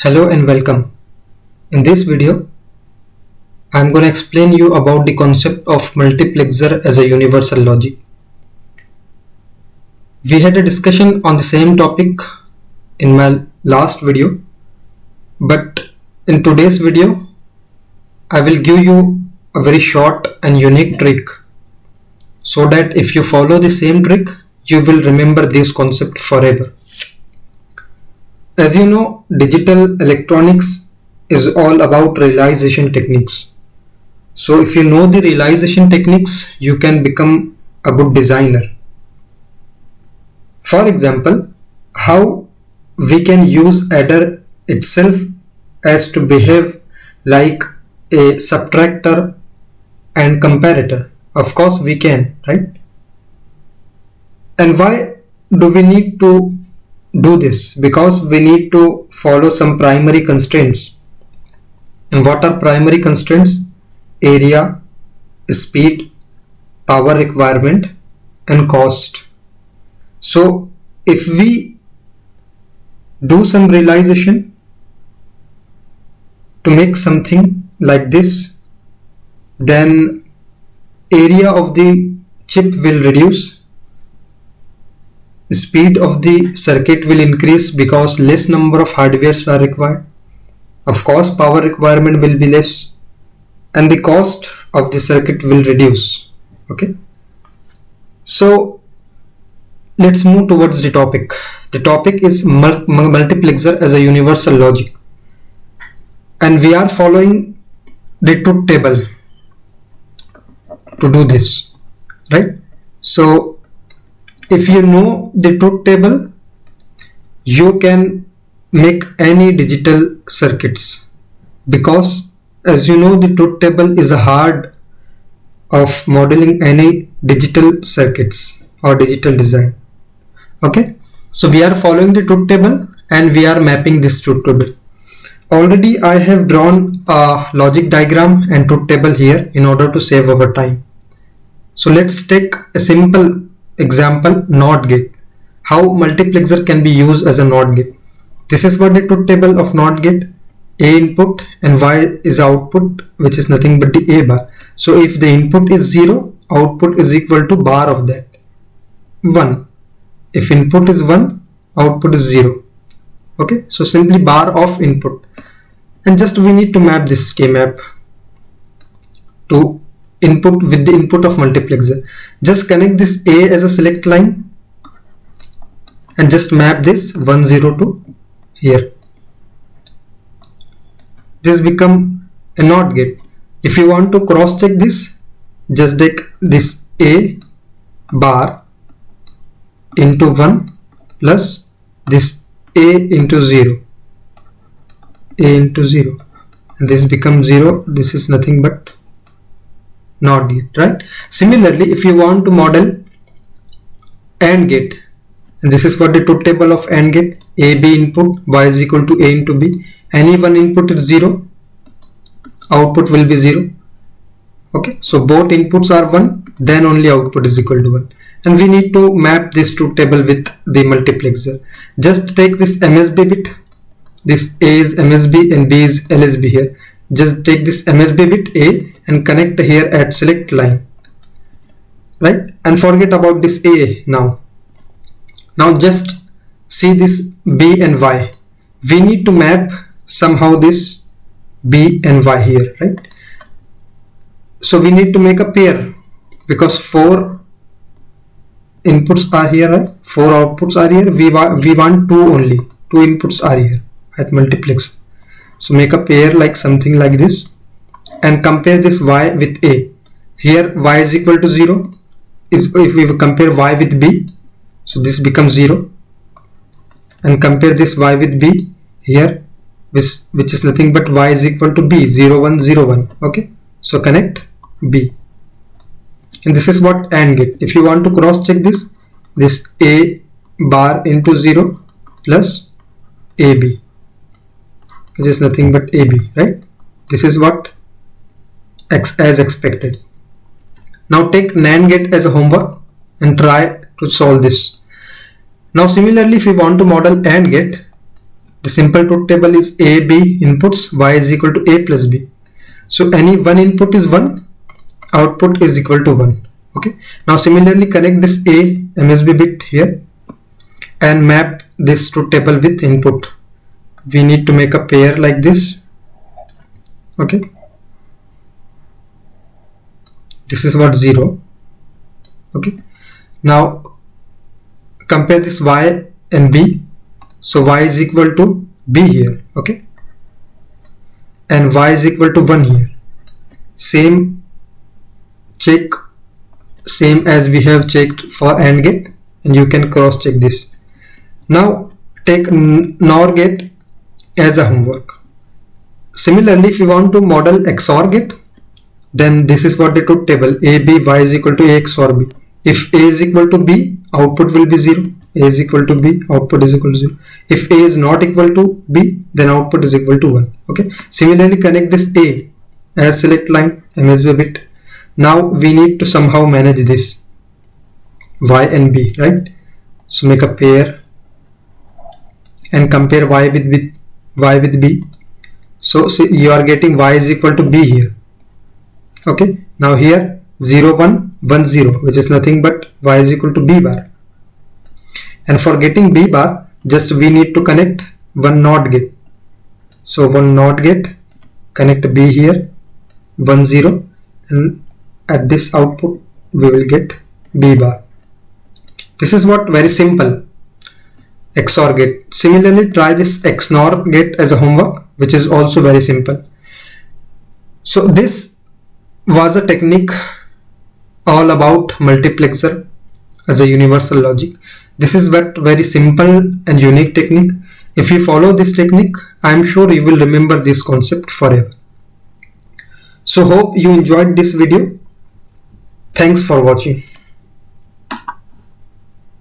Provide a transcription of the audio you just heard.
Hello and welcome. In this video, I am going to explain you about the concept of multiplexer as a universal logic. We had a discussion on the same topic in my last video, but in today's video, I will give you a very short and unique trick so that if you follow the same trick, you will remember this concept forever. As you know, digital electronics is all about realization techniques. So if you know the realization techniques, you can become a good designer. For example, how we can use adder itself as to behave like a subtractor and comparator. Of course we can, right? And why do we need to do this? Because we need to follow some primary constraints. And what are primary constraints? Area, speed, power requirement, and cost. So if we do some realization to make something like this, then area of the chip will reduce, speed of the circuit will increase because less number of hardwares are required. Of course, power requirement will be less and the cost of the circuit will reduce. Okay, so let's move towards the topic. The topic is multiplexer as a universal logic, and we are following the truth table to do this, right? So if you know the truth table, you can make any digital circuits, because as you know, the truth table is a hard of modeling any digital circuits or digital design. Okay, so we are following the truth table and we are mapping this truth table. Already I have drawn a logic diagram and truth table here in order to save our time. So let's take a simple example, NOT gate. How multiplexer can be used as a NOT gate. This is what the truth table of NOT gate. A input and Y is output, which is nothing but the A bar. So if the input is 0, output is equal to bar of that 1. If input is 1, output is 0. Okay, so simply bar of input, and just we need to map this K-map to input with the input of multiplexer. Just connect this A as a select line and just map this 1 0 to here. This become a NOT gate. If you want to cross check this, just take this A bar into 1 plus this A into 0, A into 0, and this becomes 0. This is nothing but NOT gate, right? Similarly, if you want to model AND gate, and this is what the truth table of AND gate, A B input, Y is equal to A into B. Any one input is 0, output will be 0. Okay, so both inputs are 1, then only output is equal to 1. And we need to map this truth table with the multiplexer. Just take this MSB bit, this A is MSB and B is LSB here. Just take this MSB bit A and connect here at select line, right? And forget about this A now. Now just see this B and Y. We need to map somehow this B and Y here, right? So we need to make a pair, because 4 inputs are here, right? 4 outputs are here. We want 2 only. 2 inputs are here at multiplex. So make a pair like something like this and compare this Y with A. Here Y is equal to 0. If we compare Y with B, so this becomes 0. And compare this Y with B here, which is nothing but Y is equal to B, 0 1 0 1. Okay, so connect B, and this is what AND gate. If you want to cross check this A bar into 0 plus AB, which is nothing but AB, right? This is what as expected. Now take NAND gate as a homework and try to solve this. Now similarly, if you want to model AND gate, The simple truth table is A, B inputs, Y is equal to A plus B. So any one input is 1, output is equal to 1. Okay. Now similarly connect this A MSB bit here and map this truth table with input. We need to make a pair like this. Okay. This is what 0. Okay. Now compare this Y and B. So Y is equal to B here. Okay. And Y is equal to 1 here. Same check, same as we have checked for AND gate, and you can cross check this. Now take NOR gate as a homework. Similarly, if you want to model XOR gate, then this is what the truth table A, B, Y is equal to A XOR B. If A is equal to B, output will be 0. A is equal to B, output is equal to 0. If A is not equal to B, then output is equal to 1. Okay. Similarly, connect this A as select line MSB bit. Now we need to somehow manage this Y and B, right? So make a pair and compare Y with B. So see, you are getting Y is equal to B here. Okay. Now here 0 1 1 0, which is nothing but Y is equal to B bar. And for getting B bar, just we need to connect one NOT gate. So one NOT gate, connect B here, 1 0, and at this output we will get B bar. This is what very simple XOR gate. Similarly, try this XNOR gate as a homework, which is also very simple. So this was a technique all about multiplexer as a universal logic. This is what very simple and unique technique. If you follow this technique, I am sure you will remember this concept forever. So hope you enjoyed this video. Thanks for watching.